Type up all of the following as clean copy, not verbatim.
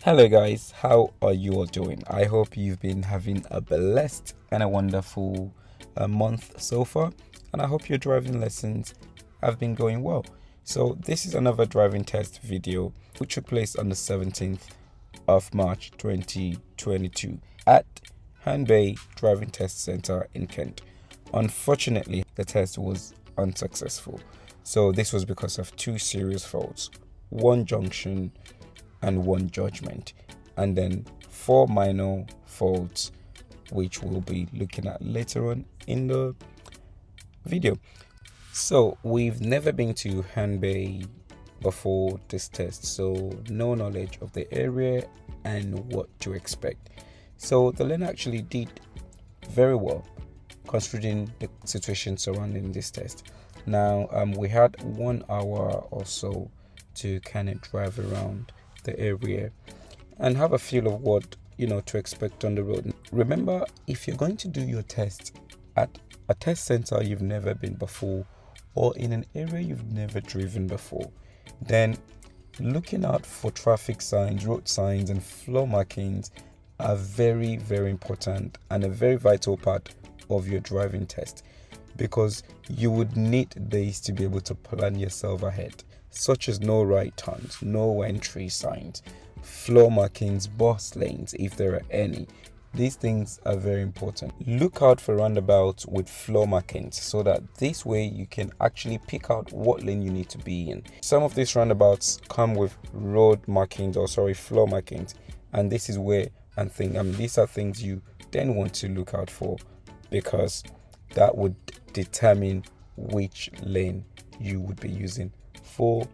Hello, guys. How are you all doing? I hope you've been having a blessed and a wonderful month so far, and I hope your driving lessons have been going well. So, this is another driving test video which took place on the 17th of March 2022 at Herne Driving Test Center in Kent. Unfortunately, the test was unsuccessful. So, this was because of two serious faults: one junction and one judgment, and then four minor faults, which we'll be looking at later on in the video. So, we've never been to Hanbei before this test, so no knowledge of the area and what to expect. So, the learner actually did very well considering the situation surrounding this test. Now, we had 1 hour or so to kind of drive around the area and have a feel of what to expect on the road. Remember, if you're going to do your test at a test center you've never been before, or in an area you've never driven before, then looking out for traffic signs, road signs, and floor markings are very, very important and a very vital part of your driving test, because you would need these to be able to plan yourself ahead, such as no right turns, no entry signs, floor markings, bus lanes if there are any. These things are very important. Look out for roundabouts with floor markings so that this way you can actually pick out what lane you need to be in. Some of these roundabouts come with road markings, or floor markings, and this is where these are things you then want to look out for, because that would determine which lane you would be using for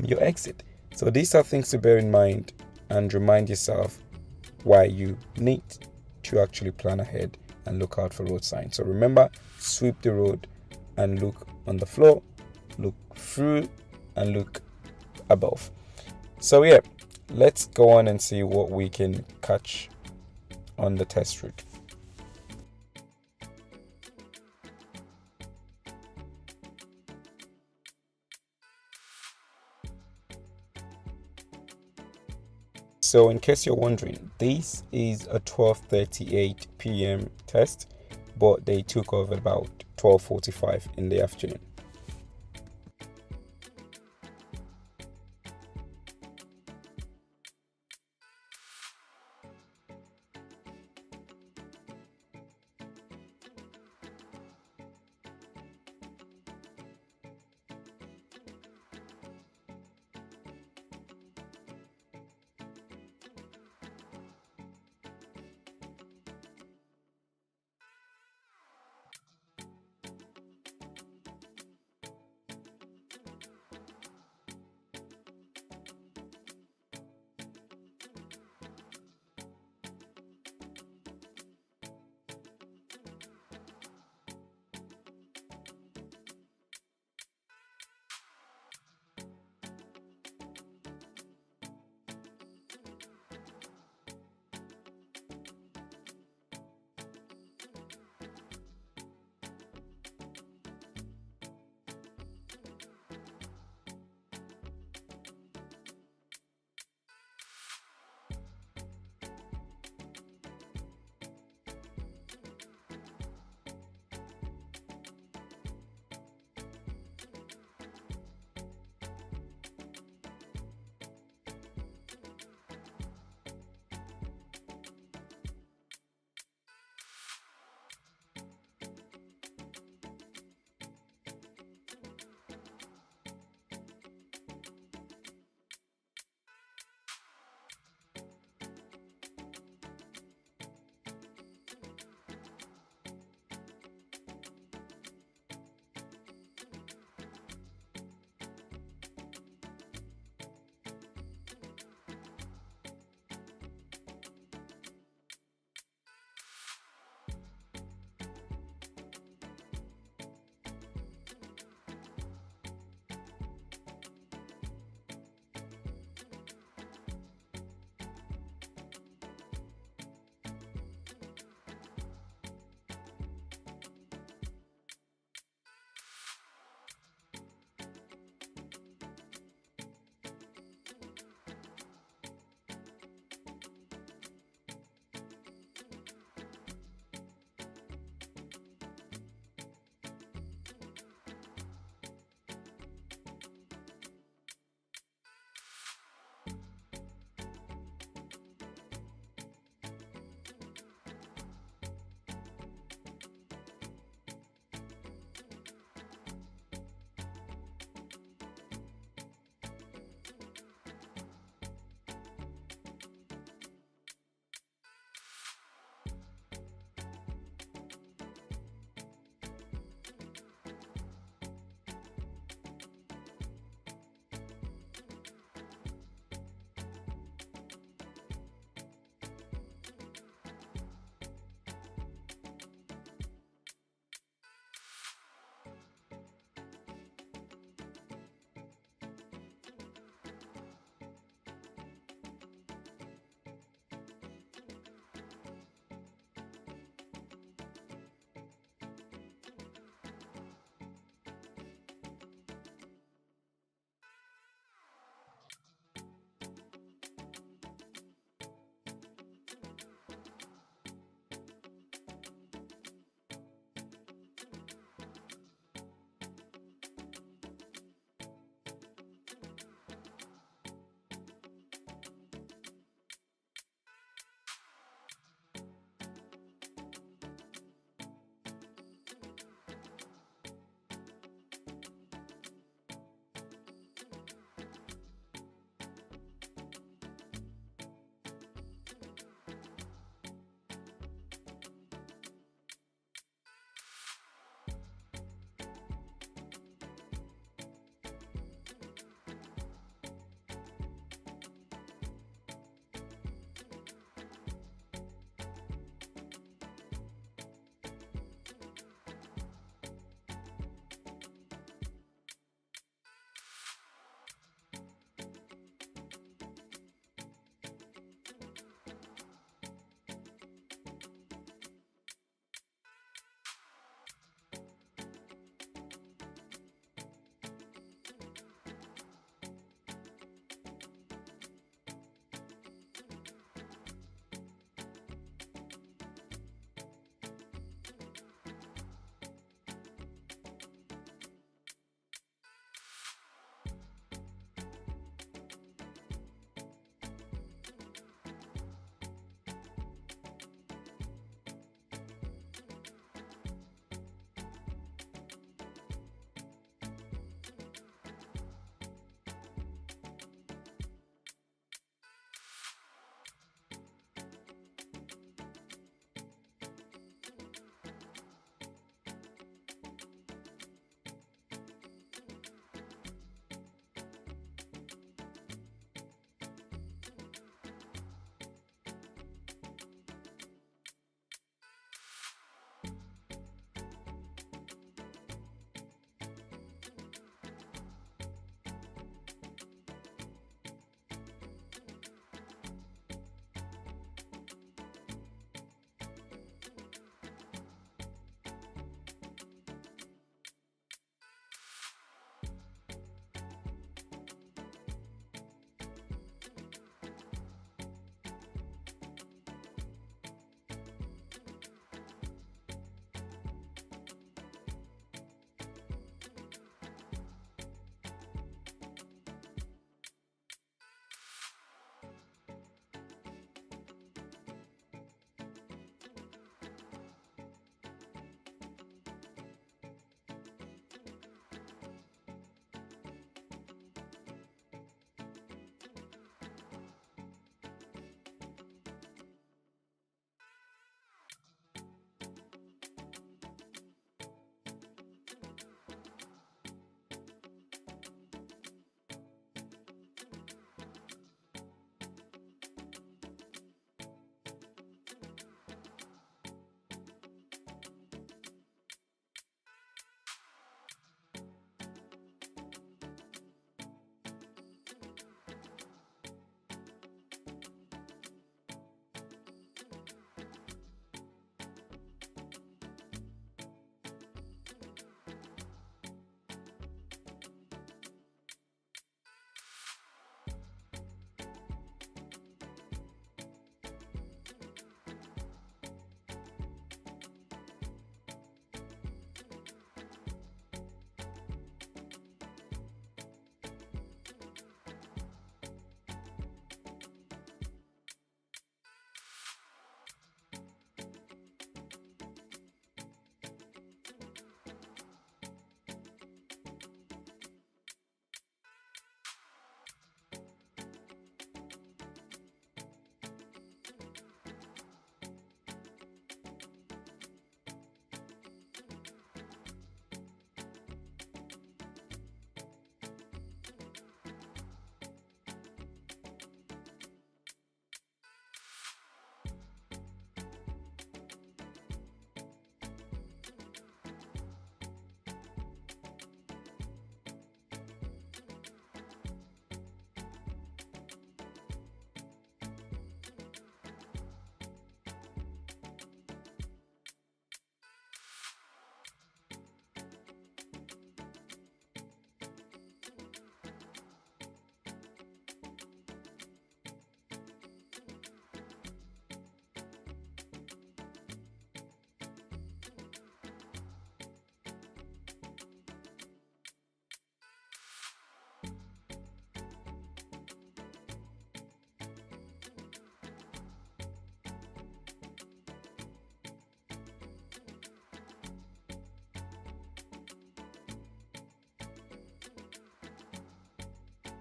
your exit. So these are things to bear in mind, and remind yourself why you need to actually plan ahead and look out for road signs. So remember, sweep the road and look on the floor, look through, and look above. So yeah, let's go on and see what we can catch on the test route. So in case you're wondering, this is a 12:38 p.m. test, but they took off at about 12:45 in the afternoon.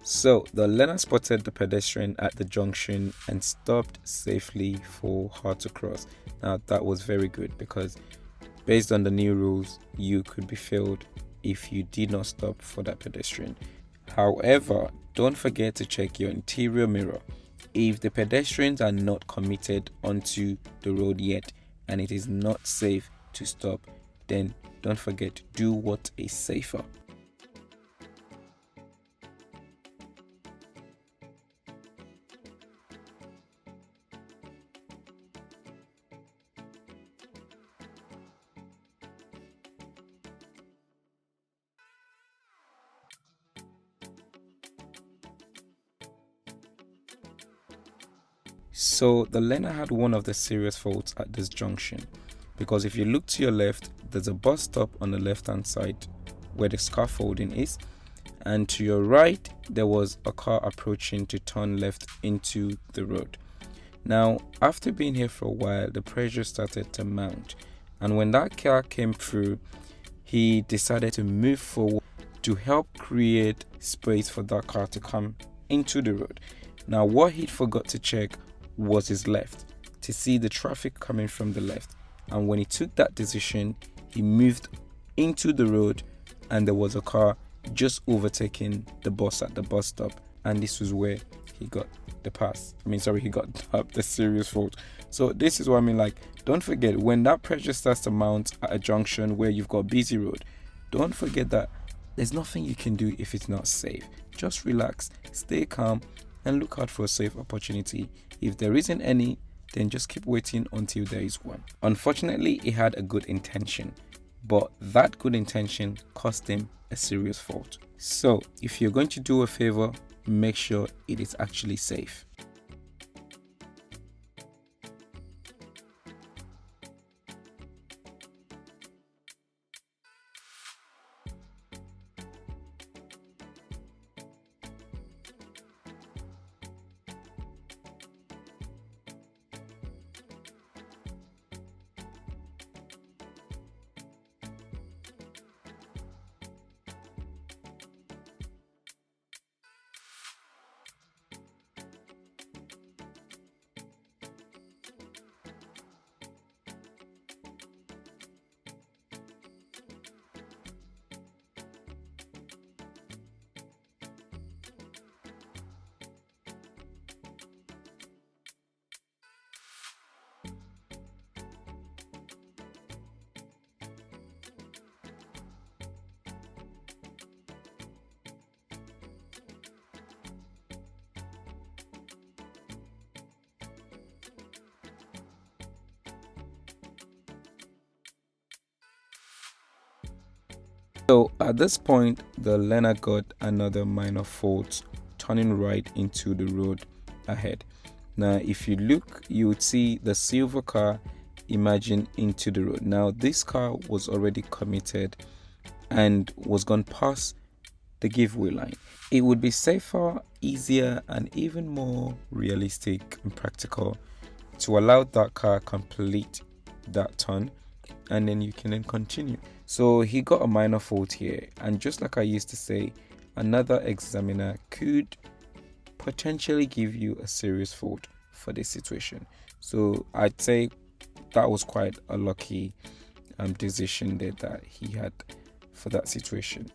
So the learner spotted the pedestrian at the junction and stopped safely for her to cross. Now that was very good because based on the new rules, you could be failed if you did not stop for that pedestrian. However, don't forget to check your interior mirror. If the pedestrians are not committed onto the road yet and it is not safe to stop, then don't forget to do what is safer. So the learner had one of the serious faults at this junction because if you look to your left, there's a bus stop on the left hand side where the scaffolding is, and to your right there was a car approaching to turn left into the road. Now after being here for a while, the pressure started to mount, and when that car came through, he decided to move forward to help create space for that car to come into the road. Now what he forgot to check was his left to see the traffic coming from the left, and when he took that decision, he moved into the road and there was a car just overtaking the bus at the bus stop, and this was where he got he got the serious fault. So this is what I mean, like, don't forget, when that pressure starts to mount at a junction where you've got busy road, don't forget that there's nothing you can do if it's not safe. Just relax, stay calm, and look out for a safe opportunity. If there isn't any, then just keep waiting until there is one. Unfortunately, he had a good intention, but that good intention cost him a serious fault. So if you're going to do a favor, make sure it is actually safe. So at this point, the learner got another minor fault, turning right into the road ahead. Now, if you look, you would see the silver car emerging into the road. Now, this car was already committed and was gone past the giveaway line. It would be safer, easier, and even more realistic and practical to allow that car complete that turn, and then you can then continue. So he got a minor fault here, and just like I used to say, another examiner could potentially give you a serious fault for this situation. So I'd say that was quite a lucky decision there that he had for that situation.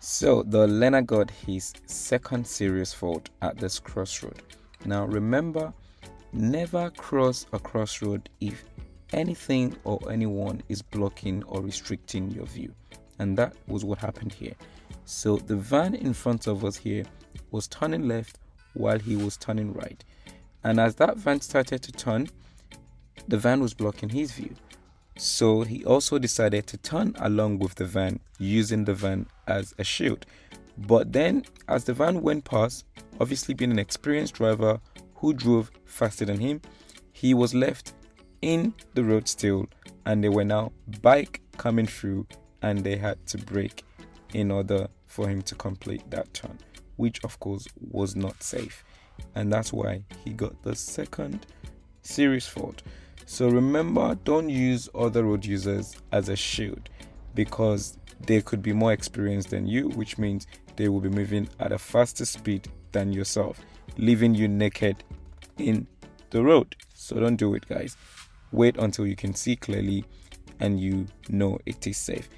So the learner got his second serious fault at this crossroad. Now remember, never cross a crossroad if anything or anyone is blocking or restricting your view. And that was what happened here. So the van in front of us here was turning left while he was turning right. And as that van started to turn, the van was blocking his view. So he also decided to turn along with the van, using the van as a shield. But then, as the van went past, obviously being an experienced driver who drove faster than him, he was left in the road still, and there were now bike coming through, and they had to brake in order for him to complete that turn, which of course was not safe. And that's why he got the second serious fault. So remember, don't use other road users as a shield, because they could be more experienced than you, which means they will be moving at a faster speed than yourself, leaving you naked in the road. So don't do it, guys. Wait until you can see clearly and you know it is safe.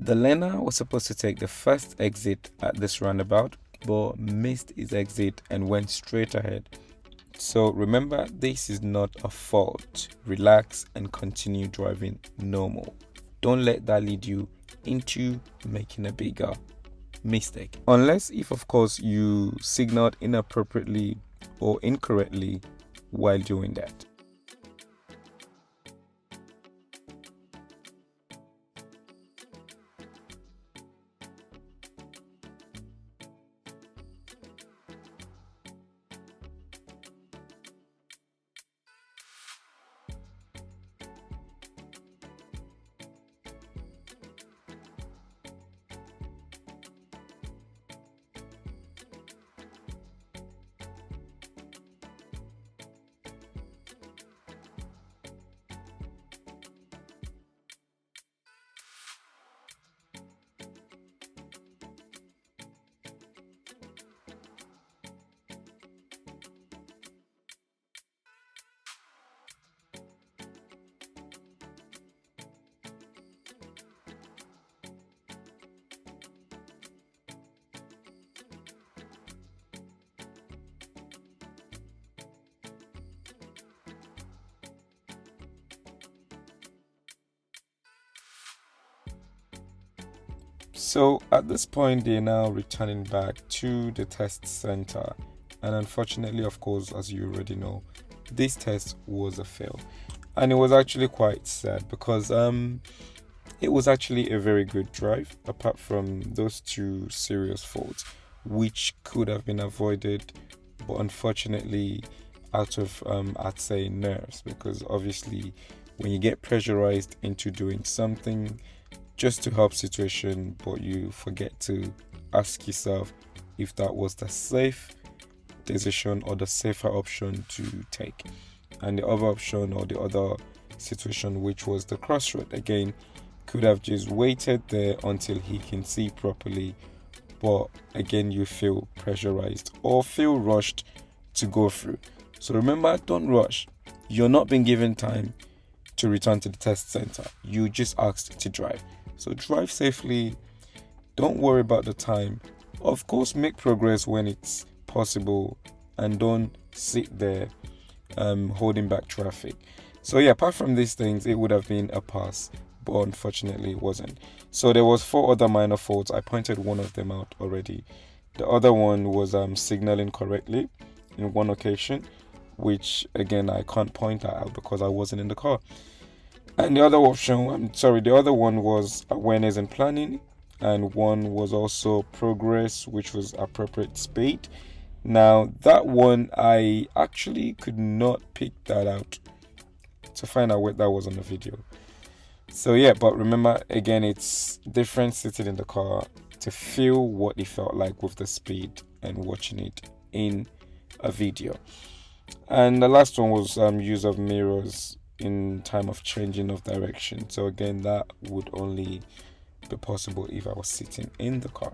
The learner was supposed to take the first exit at this roundabout, but missed his exit and went straight ahead. So remember, this is not a fault. Relax and continue driving normal. Don't let that lead you into making a bigger mistake. Unless if of course you signaled inappropriately or incorrectly while doing that. So at this point, they're now returning back to the test center, and unfortunately, of course, as you already know, this test was a fail, and it was actually quite sad because it was actually a very good drive apart from those two serious faults which could have been avoided, but unfortunately out of I'd say nerves, because obviously when you get pressurized into doing something just to help situation, but you forget to ask yourself if that was the safe decision or the safer option to take. And the other option or the other situation, which was the crossroad, again, could have just waited there until he can see properly, but again you feel pressurized or feel rushed to go through. So remember, don't rush. You're not being given time to return to the test center. You just asked to drive. So drive safely. Don't worry about the time. Of course, make progress when it's possible, and don't sit there holding back traffic. So yeah, apart from these things, it would have been a pass, but unfortunately it wasn't. So there was 4 other minor faults. I pointed one of them out already. The other one was signaling correctly in one occasion, which again I can't point that out because I wasn't in the car. And the other the other one was awareness and planning, and one was also progress, which was appropriate speed. Now that one I actually could not pick that out to find out what that was on the video. So yeah, but remember again, it's different sitting in the car to feel what it felt like with the speed and watching it in a video. And the last one was use of mirrors in time of changing of direction. So again, that would only be possible if I was sitting in the car.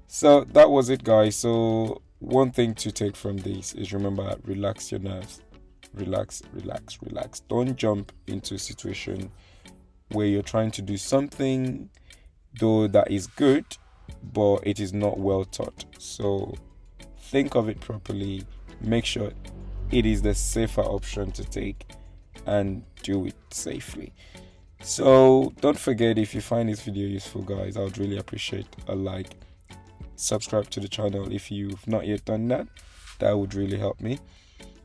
So that was it, guys. So one thing to take from this is, remember, relax your nerves. Relax. Don't jump into a situation where you're trying to do something though that is good, but it is not well taught. So think of it properly, make sure it is the safer option to take, and do it safely. So don't forget, if you find this video useful, guys, I would really appreciate a like. Subscribe to the channel if you've not yet done that. That would really help me.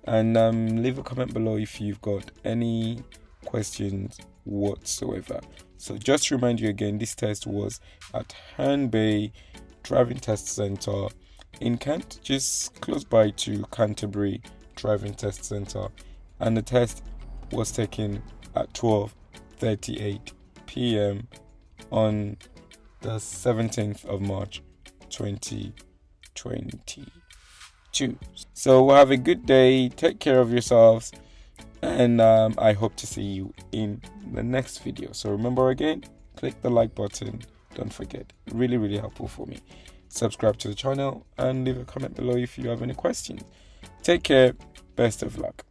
And leave a comment below if you've got any questions whatsoever. So just to remind you again, this test was at Herne Driving Test Center in Kent, just close by to Canterbury Driving Test Center, and the test was taken at 12:38 p.m. on the 17th of March 2022. So have a good day, take care of yourselves, and I hope to see you in the next video. So remember again, click the like button, don't forget, really helpful for me. Subscribe to the channel and leave a comment below if you have any questions. Take care, best of luck.